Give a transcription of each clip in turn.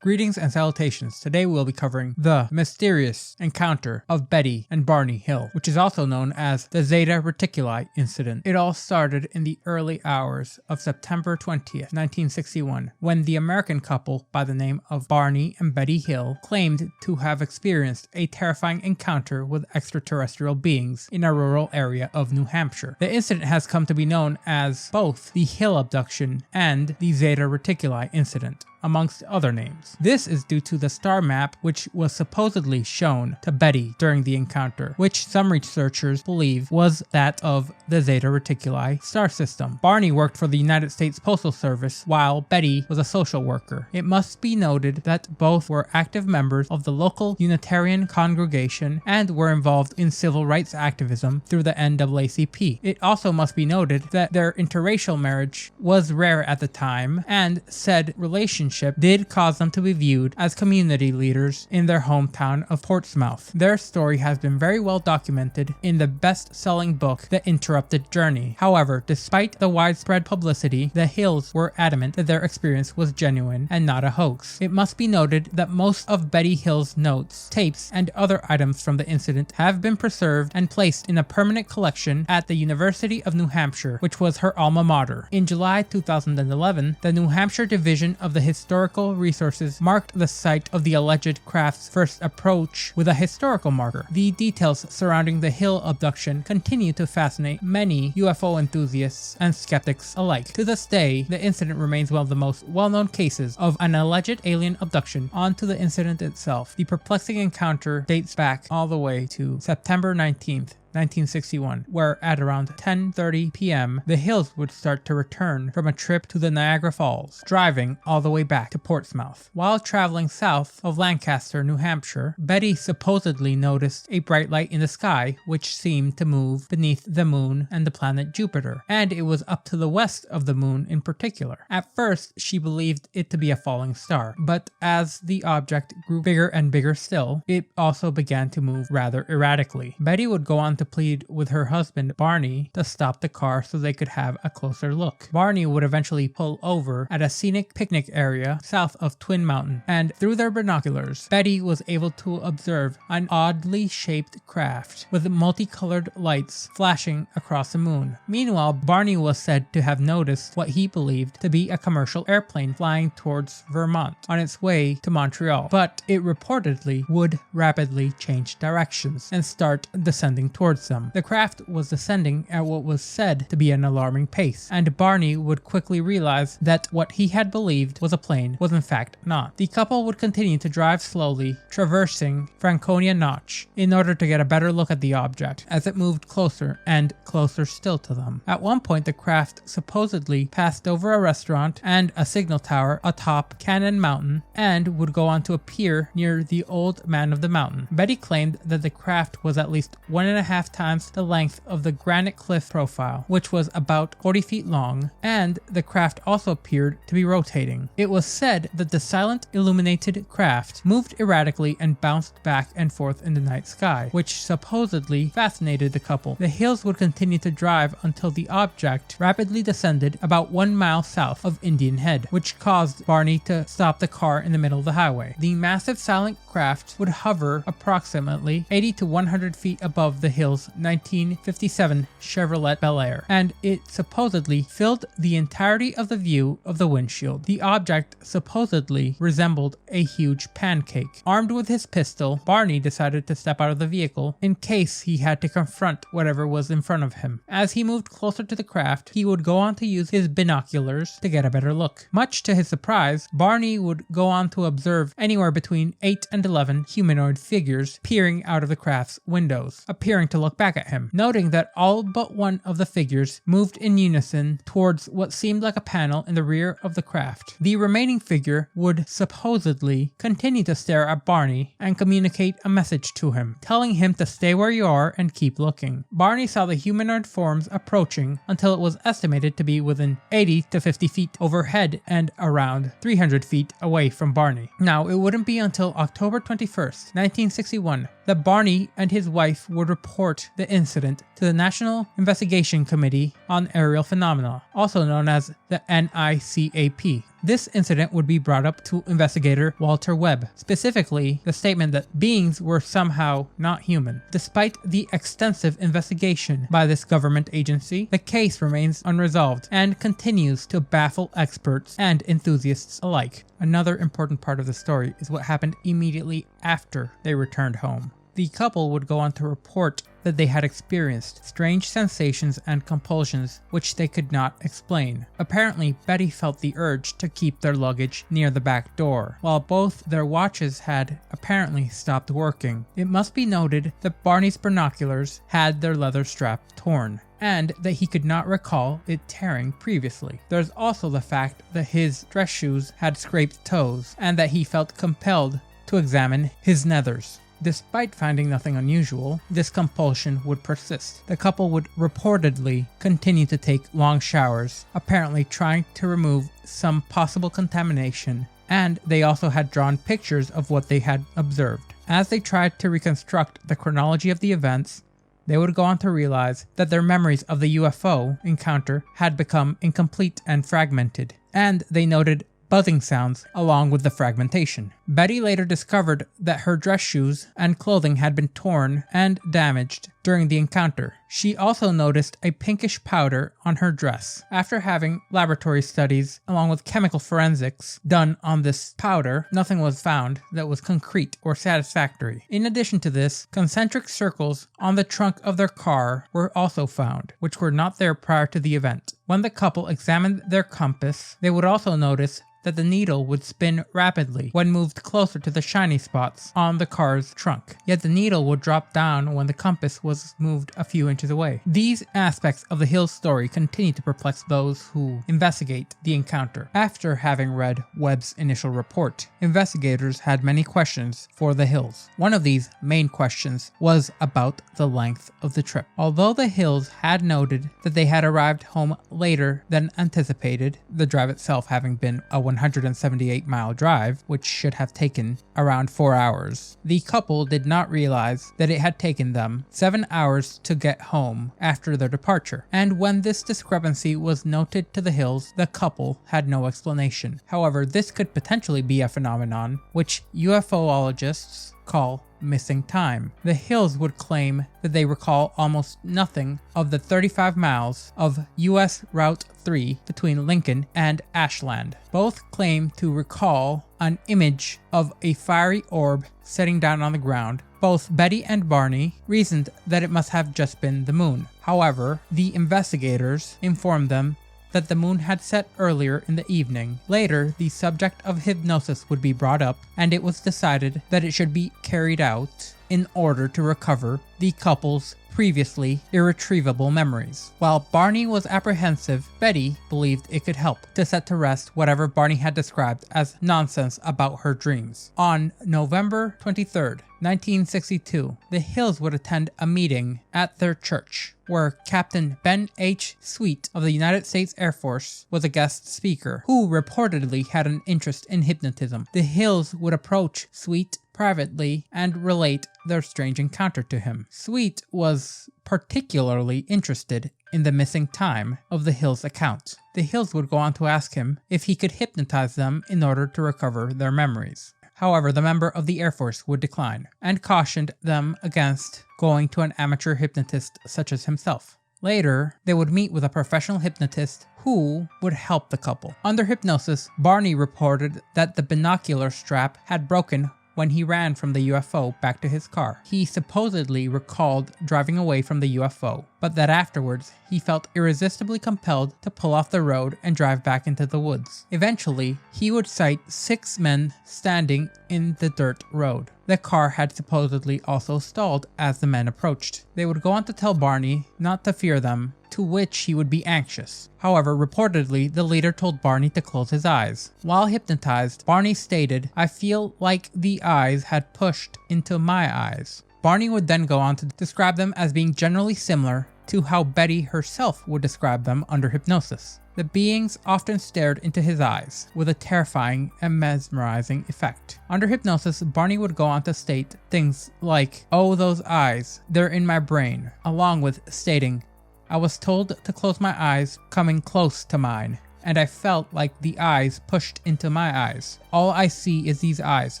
Greetings and salutations. Today we'll be covering the mysterious encounter of Betty and Barney Hill, which is also known as the Zeta Reticuli incident. It all started in the early hours of September 20th, 1961, when the American couple by the name of Barney and Betty Hill claimed to have experienced a terrifying encounter with extraterrestrial beings in a rural area of New Hampshire. The incident has come to be known as both the Hill abduction and the Zeta Reticuli incident, amongst other names. This is due to the star map which was supposedly shown to Betty during the encounter, which some researchers believe was that of the Zeta Reticuli star system. Barney worked for the United States Postal Service while Betty was a social worker. It must be noted that both were active members of the local Unitarian congregation and were involved in civil rights activism through the NAACP. It also must be noted that their interracial marriage was rare at the time, and said relationship did cause them to be viewed as community leaders in their hometown of Portsmouth. Their story has been very well documented in the best-selling book The Interrupted Journey. However, despite the widespread publicity, the Hills were adamant that their experience was genuine and not a hoax. It must be noted that most of Betty Hill's notes, tapes, and other items from the incident have been preserved and placed in a permanent collection at the University of New Hampshire, which was her alma mater. In July 2011, the New Hampshire Division of the Historical Resources marked the site of the alleged craft's first approach with a historical marker. The details surrounding the Hill abduction continue to fascinate many UFO enthusiasts and skeptics alike. To this day, the incident remains one of the most well-known cases of an alleged alien abduction. On to the incident itself. The perplexing encounter dates back all the way to September 19th, 1961, where at around 10:30 p.m. the Hills would start to return from a trip to the Niagara Falls, driving all the way back to Portsmouth. While traveling south of Lancaster, New Hampshire, Betty supposedly noticed a bright light in the sky which seemed to move beneath the moon and the planet Jupiter, and it was up to the west of the moon in particular. At first, she believed it to be a falling star, but as the object grew bigger and bigger still, it also began to move rather erratically. Betty would go on to plead with her husband Barney to stop the car so they could have a closer look. Barney would eventually pull over at a scenic picnic area south of Twin Mountain, and through their binoculars, Betty was able to observe an oddly shaped craft with multicolored lights flashing across the moon. Meanwhile, Barney was said to have noticed what he believed to be a commercial airplane flying towards Vermont on its way to Montreal, but it reportedly would rapidly change directions and start descending towards them. The craft was descending at what was said to be an alarming pace, and Barney would quickly realize that what he had believed was a plane was in fact not. The couple would continue to drive slowly, traversing Franconia Notch, in order to get a better look at the object as it moved closer and closer still to them. At one point, the craft supposedly passed over a restaurant and a signal tower atop Cannon Mountain and would go on to appear near the Old Man of the Mountain. Betty claimed that the craft was at least 1.5 times the length of the granite cliff profile, which was about 40 feet long, and the craft also appeared to be rotating. It was said that the silent illuminated craft moved erratically and bounced back and forth in the night sky, which supposedly fascinated the couple. The Hills would continue to drive until the object rapidly descended about 1 mile south of Indian Head, which caused Barney to stop the car in the middle of the highway. The massive silent craft would hover approximately 80 to 100 feet above the Hill's 1957 Chevrolet Bel Air, and it supposedly filled the entirety of the view of the windshield. The object supposedly resembled a huge pancake. Armed with his pistol, Barney decided to step out of the vehicle in case he had to confront whatever was in front of him. As he moved closer to the craft, he would go on to use his binoculars to get a better look. Much to his surprise, Barney would go on to observe anywhere between 8 and 11 humanoid figures peering out of the craft's windows, appearing to look back at him, noting that all but one of the figures moved in unison towards what seemed like a panel in the rear of the craft. The remaining figure would supposedly continue to stare at Barney and communicate a message to him, telling him to stay where you are and keep looking. Barney saw the humanoid forms approaching until it was estimated to be within 80 to 50 feet overhead and around 300 feet away from Barney. Now, it wouldn't be until October 21st, 1961, that Barney and his wife would report report the incident to the National Investigation Committee on Aerial Phenomena, also known as the NICAP. This incident would be brought up to investigator Walter Webb, specifically the statement that beings were somehow not human. Despite the extensive investigation by this government agency, the case remains unresolved and continues to baffle experts and enthusiasts alike. Another important part of the story is what happened immediately after they returned home. The couple would go on to report that they had experienced strange sensations and compulsions which they could not explain. Apparently, Betty felt the urge to keep their luggage near the back door, while both their watches had apparently stopped working. It must be noted that Barney's binoculars had their leather strap torn, and that he could not recall it tearing previously. There's also the fact that his dress shoes had scraped toes, and that he felt compelled to examine his nethers. Despite finding nothing unusual, this compulsion would persist. The couple would reportedly continue to take long showers, apparently trying to remove some possible contamination, and they also had drawn pictures of what they had observed. As they tried to reconstruct the chronology of the events, they would go on to realize that their memories of the UFO encounter had become incomplete and fragmented, and they noted buzzing sounds along with the fragmentation. Betty later discovered that her dress shoes and clothing had been torn and damaged during the encounter. She also noticed a pinkish powder on her dress. After having laboratory studies along with chemical forensics done on this powder, nothing was found that was concrete or satisfactory. In addition to this, concentric circles on the trunk of their car were also found, which were not there prior to the event. When the couple examined their compass, they would also notice that the needle would spin rapidly when moved closer to the shiny spots on the car's trunk, yet the needle would drop down when the compass was moved a few inches away. These aspects of the Hills story continue to perplex those who investigate the encounter. After having read Webb's initial report, investigators had many questions for the Hills. One of these main questions was about the length of the trip. Although the Hills had noted that they had arrived home later than anticipated, the drive itself having been a 178-mile drive, which should have taken around 4 hours. The couple did not realize that it had taken them 7 hours to get home after their departure, and when this discrepancy was noted to the Hills, the couple had no explanation. However, this could potentially be a phenomenon which UFOologists call missing time. The Hills would claim that they recall almost nothing of the 35 miles of US Route 3 between Lincoln and Ashland. Both claim to recall an image of a fiery orb setting down on the ground. Both Betty and Barney reasoned that it must have just been the moon. However, the investigators informed them that the moon had set earlier in the evening. Later, the subject of hypnosis would be brought up, and it was decided that it should be carried out in order to recover the couple's previously irretrievable memories. While Barney was apprehensive, Betty believed it could help to set to rest whatever Barney had described as nonsense about her dreams. On November 23rd, 1962, the Hills would attend a meeting at their church, where Captain Ben H. Sweet of the United States Air Force was a guest speaker, who reportedly had an interest in hypnotism. The Hills would approach Sweet privately and relate their strange encounter to him. Sweet was particularly interested in the missing time of the Hills' account. The Hills would go on to ask him if he could hypnotize them in order to recover their memories. However, the member of the Air Force would decline, and cautioned them against going to an amateur hypnotist such as himself. Later, they would meet with a professional hypnotist who would help the couple. Under hypnosis, Barney reported that the binocular strap had broken when he ran from the UFO back to his car. He supposedly recalled driving away from the UFO, but that afterwards he felt irresistibly compelled to pull off the road and drive back into the woods. Eventually, he would sight 6 men standing in the dirt road. The car had supposedly also stalled as the men approached. They would go on to tell Barney not to fear them, to which he would be anxious. However, reportedly, the leader told Barney to close his eyes. While hypnotized, Barney stated, "I feel like the eyes had pushed into my eyes." Barney would then go on to describe them as being generally similar to how Betty herself would describe them under hypnosis. The beings often stared into his eyes, with a terrifying and mesmerizing effect. Under hypnosis, Barney would go on to state things like, "Oh, those eyes, they're in my brain," along with stating, "I was told to close my eyes coming close to mine, and I felt like the eyes pushed into my eyes. All I see is these eyes.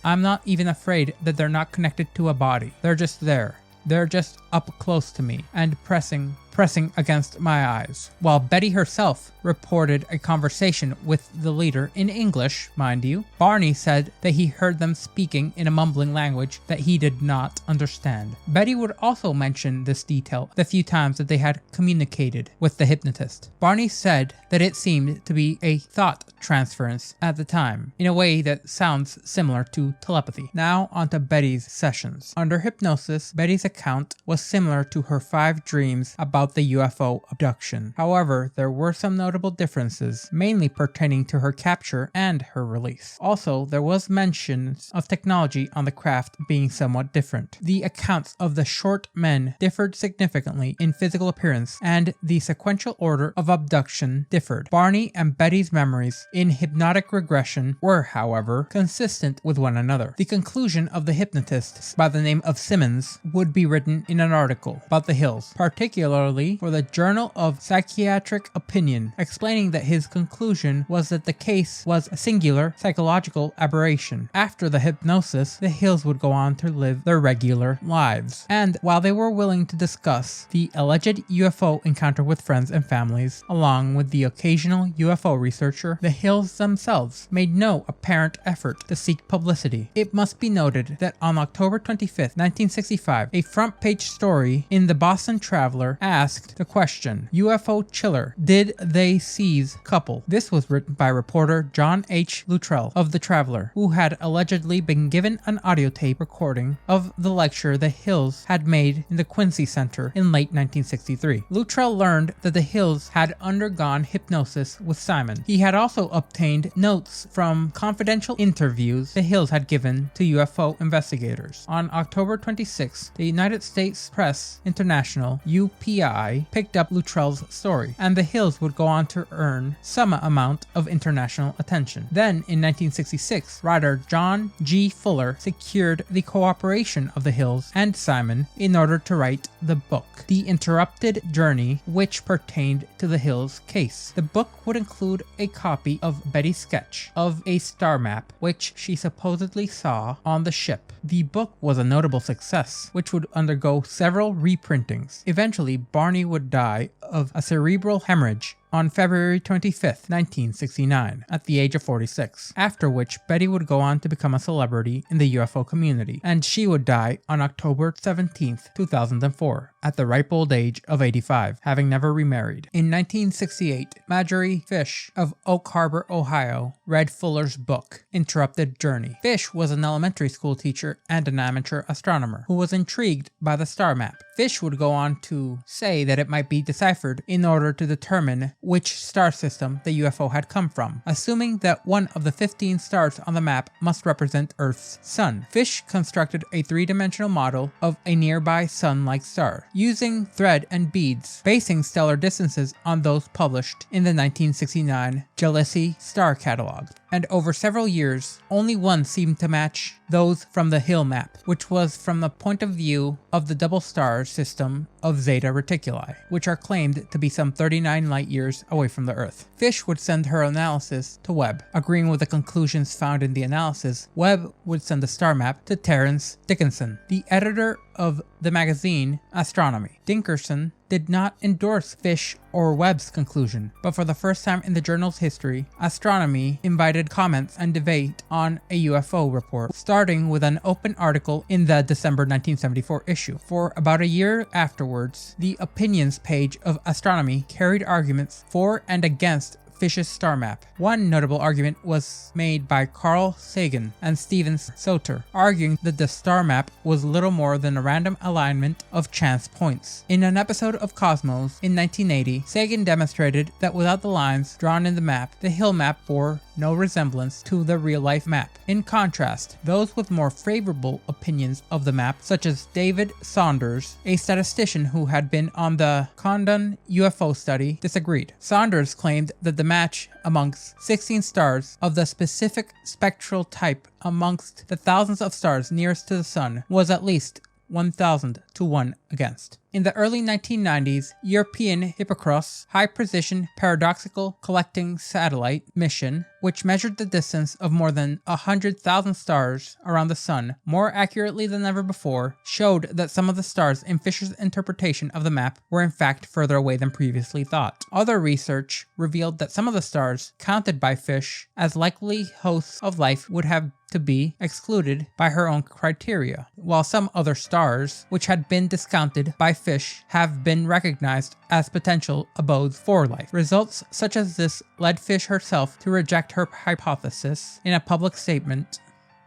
I'm not even afraid that they're not connected to a body. They're just there. They're just up close to me and pressing against my eyes." While Betty herself reported a conversation with the leader in English, mind you, Barney said that he heard them speaking in a mumbling language that he did not understand. Betty would also mention this detail the few times that they had communicated with the hypnotist. Barney said that it seemed to be a thought transference at the time, in a way that sounds similar to telepathy. Now onto Betty's sessions. Under hypnosis, Betty's account was similar to her 5 dreams about the UFO abduction. However, there were some notable differences, mainly pertaining to her capture and her release. Also, there was mentions of technology on the craft being somewhat different. The accounts of the short men differed significantly in physical appearance, and the sequential order of abduction differed. Barney and Betty's memories in hypnotic regression were, however, consistent with one another. The conclusion of the hypnotist by the name of Simmons would be written in an article about the Hills, particularly for the Journal of Psychiatric Opinion, explaining that his conclusion was that the case was a singular psychological aberration. After the hypnosis, the Hills would go on to live their regular lives. And while they were willing to discuss the alleged UFO encounter with friends and families, along with the occasional UFO researcher, the Hills themselves made no apparent effort to seek publicity. It must be noted that on October 25th, 1965, a front-page story in the Boston Traveler asked the question, "UFO chiller, did they seize couple?" This was written by reporter John H. Luttrell of the Traveler, who had allegedly been given an audio tape recording of the lecture the Hills had made in the Quincy Center in late 1963. Luttrell learned that the Hills had undergone hypnosis with Simon. He had also obtained notes from confidential interviews the Hills had given to UFO investigators. On October 26, the United States Press International, UPI, picked up Luttrell's story, and the Hills would go on to earn some amount of international attention. Then, in 1966, writer John G. Fuller secured the cooperation of the Hills and Simon in order to write the book, The Interrupted Journey, which pertained to the Hills case. The book would include a copy of Betty's sketch of a star map, which she supposedly saw on the ship. The book was a notable success, which would undergo several reprintings. Eventually, Barney would die of a cerebral hemorrhage on February 25th, 1969, at the age of 46, after which Betty would go on to become a celebrity in the UFO community, and she would die on October 17th, 2004, at the ripe old age of 85, having never remarried. In 1968, Marjorie Fish of Oak Harbor, Ohio, read Fuller's book, Interrupted Journey. Fish was an elementary school teacher and an amateur astronomer who was intrigued by the star map. Fish would go on to say that it might be deciphered in order to determine which star system the UFO had come from, assuming that one of the 15 stars on the map must represent Earth's sun. Fish constructed a 3-dimensional model of a nearby sun-like star, using thread and beads, basing stellar distances on those published in the 1969 Jalisi Star Catalog. And over several years, only one seemed to match those from the Hill map, which was from the point of view of the double star system of Zeta Reticuli, which are claimed to be some 39 light years away from the Earth. Fish would send her analysis to Webb. Agreeing with the conclusions found in the analysis, Webb would send the star map to Terence Dickinson, the editor of the magazine Astronomy. Dickinson did not endorse Fish or Webb's conclusion, but for the first time in the journal's history, Astronomy invited comments and debate on a UFO report, starting with an open article in the December 1974 issue. For about a year afterwards, the opinions page of Astronomy carried arguments for and against Fish's star map. One notable argument was made by Carl Sagan and Stephen Soter, arguing that the star map was little more than a random alignment of chance points. In an episode of Cosmos in 1980, Sagan demonstrated that without the lines drawn in the map, the Hill map bore no resemblance to the real-life map. In contrast, those with more favorable opinions of the map, such as David Saunders, a statistician who had been on the Condon UFO study, disagreed. Saunders claimed that the match amongst 16 stars of the specific spectral type amongst the thousands of stars nearest to the sun was at least 1,000 to 1 against. In the early 1990s, European Hippocros high-precision paradoxical collecting satellite mission, which measured the distance of more than 100,000 stars around the sun more accurately than ever before, showed that some of the stars in Fisher's interpretation of the map were in fact further away than previously thought. Other research revealed that some of the stars counted by Fish as likely hosts of life would have to be excluded by her own criteria, while some other stars, which had been discounted by Fish, have been recognized as potential abodes for life. Results such as this led Fish herself to reject her hypothesis in a public statement.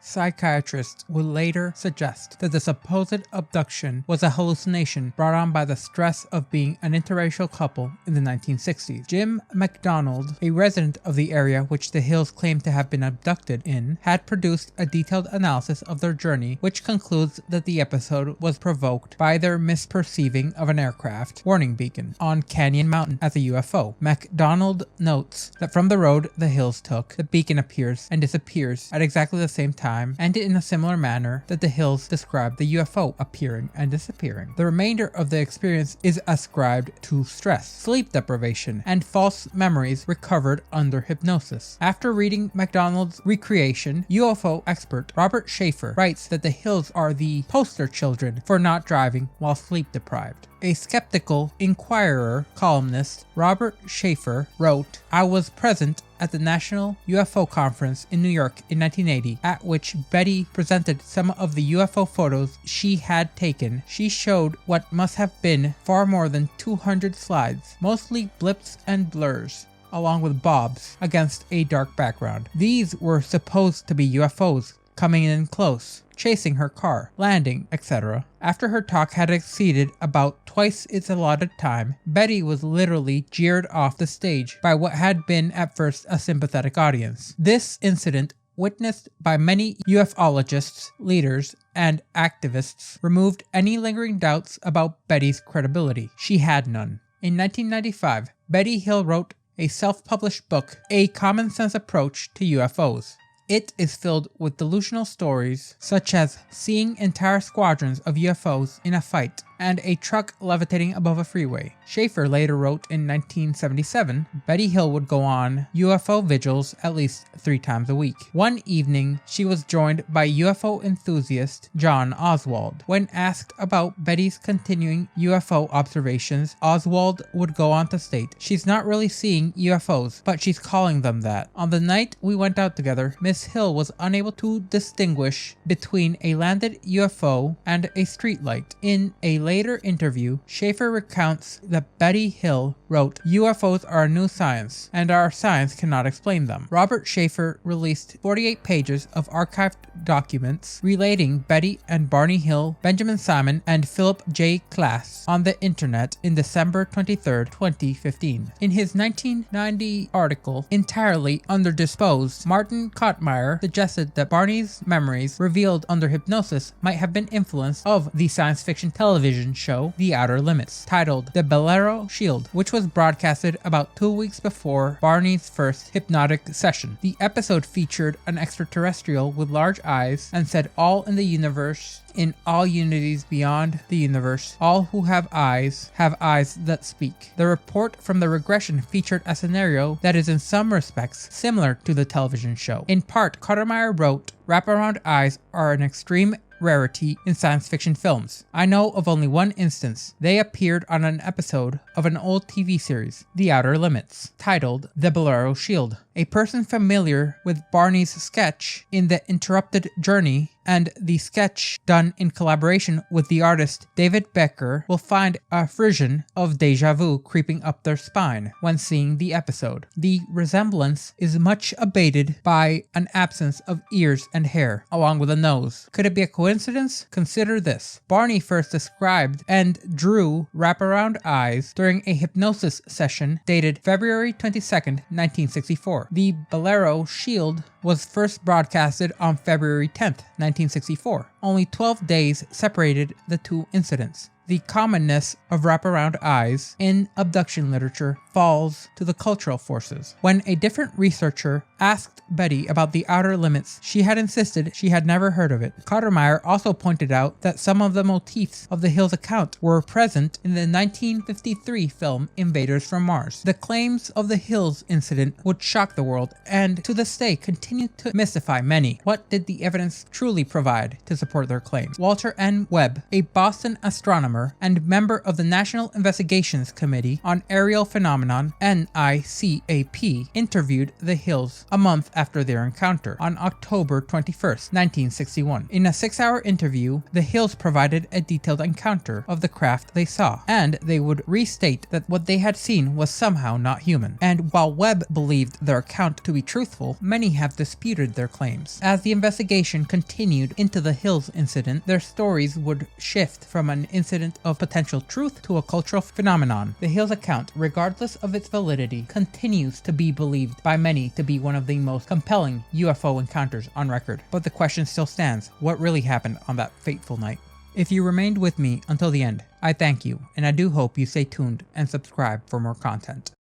Psychiatrists would later suggest that the supposed abduction was a hallucination brought on by the stress of being an interracial couple in the 1960s. Jim MacDonald, a resident of the area which the Hills claimed to have been abducted in, had produced a detailed analysis of their journey, which concludes that the episode was provoked by their misperceiving of an aircraft warning beacon on Canyon Mountain as a UFO. MacDonald notes that from the road the Hills took, the beacon appears and disappears at exactly the same time, and in a similar manner that the Hills described the UFO appearing and disappearing. The remainder of the experience is ascribed to stress, sleep deprivation, and false memories recovered under hypnosis. After reading MacDonald's recreation, UFO expert Robert Schaefer writes that the Hills are the poster children for not driving while sleep deprived. A skeptical Inquirer columnist, Robert Schaefer, wrote, "I was present at the National UFO Conference in New York in 1980, at which Betty presented some of the UFO photos she had taken. She showed what must have been far more than 200 slides, mostly blips and blurs, along with bobs, against a dark background. These were supposed to be UFOs coming in close, chasing her car, landing, etc. After her talk had exceeded about twice its allotted time, Betty was literally jeered off the stage by what had been at first a sympathetic audience. This incident, witnessed by many ufologists, leaders, and activists, removed any lingering doubts about Betty's credibility. She had none." In 1995, Betty Hill wrote a self-published book, A Common Sense Approach to UFOs. It is filled with delusional stories, such as seeing entire squadrons of UFOs in a fight and a truck levitating above a freeway. Schaefer later wrote in 1977, Betty Hill would go on UFO vigils at least 3 times a week. One evening, she was joined by UFO enthusiast John Oswald. When asked about Betty's continuing UFO observations, Oswald would go on to state, "She's not really seeing UFOs, but she's calling them that. On the night we went out together, Miss Hill was unable to distinguish between a landed UFO and a streetlight." In a later interview, Schaefer recounts that Betty Hill wrote, "UFOs are a new science, and our science cannot explain them." Robert Schaefer released 48 pages of archived documents relating Betty and Barney Hill, Benjamin Simon, and Philip J. Klass on the internet in December 23, 2015. In his 1990 article, Entirely Underdisposed, Martin Kottmeyer suggested that Barney's memories revealed under hypnosis might have been influence of the science fiction television show The Outer Limits, titled The Bolero Shield, which was broadcasted about 2 weeks before Barney's first hypnotic session. The episode featured an extraterrestrial with large eyes and said, "All in the universe, in all unities beyond the universe, all who have eyes that speak." The report from the regression featured a scenario that is in some respects similar to the television show. In part, Kottmeyer wrote, "Wraparound eyes are an extreme rarity in science fiction films. I know of only one instance. They appeared on an episode of an old TV series, The Outer Limits, titled The Bolero Shield. A person familiar with Barney's sketch in The Interrupted Journey and the sketch done in collaboration with the artist David Becker will find a frisson of deja vu creeping up their spine when seeing the episode. The resemblance is much abated by an absence of ears and hair, along with a nose. Could it be a coincidence? Consider this. Barney first described and drew wraparound eyes during a hypnosis session dated February 22nd, 1964. The Bolero Shield was first broadcasted on February 10th, 1964. Only 12 days separated the two incidents. The commonness of wraparound eyes in abduction literature falls to the cultural forces. When a different researcher asked Betty about the outer limits, she had insisted she had never heard of it. Cottermeyer also pointed out that some of the motifs of the Hills account were present in the 1953 film Invaders from Mars. The claims of the Hills incident would shock the world and to this day continue to mystify many. What did the evidence truly provide to support their claims? Walter N. Webb, a Boston astronomer and member of the National Investigations Committee on Aerial Phenomenon, NICAP, interviewed the Hills a month after their encounter on October 21st, 1961. In a 6-hour interview, the Hills provided a detailed encounter of the craft they saw, and they would restate that what they had seen was somehow not human. And while Webb believed their account to be truthful, many have disputed their claims. As the investigation continued into the Hills incident, their stories would shift from an incident of potential truth to a cultural phenomenon. The Hills account, regardless of its validity, continues to be believed by many to be one of the most compelling UFO encounters on record. But the question still stands: what really happened on that fateful night? If you remained with me until the end, I thank you, and I do hope you stay tuned and subscribe for more content.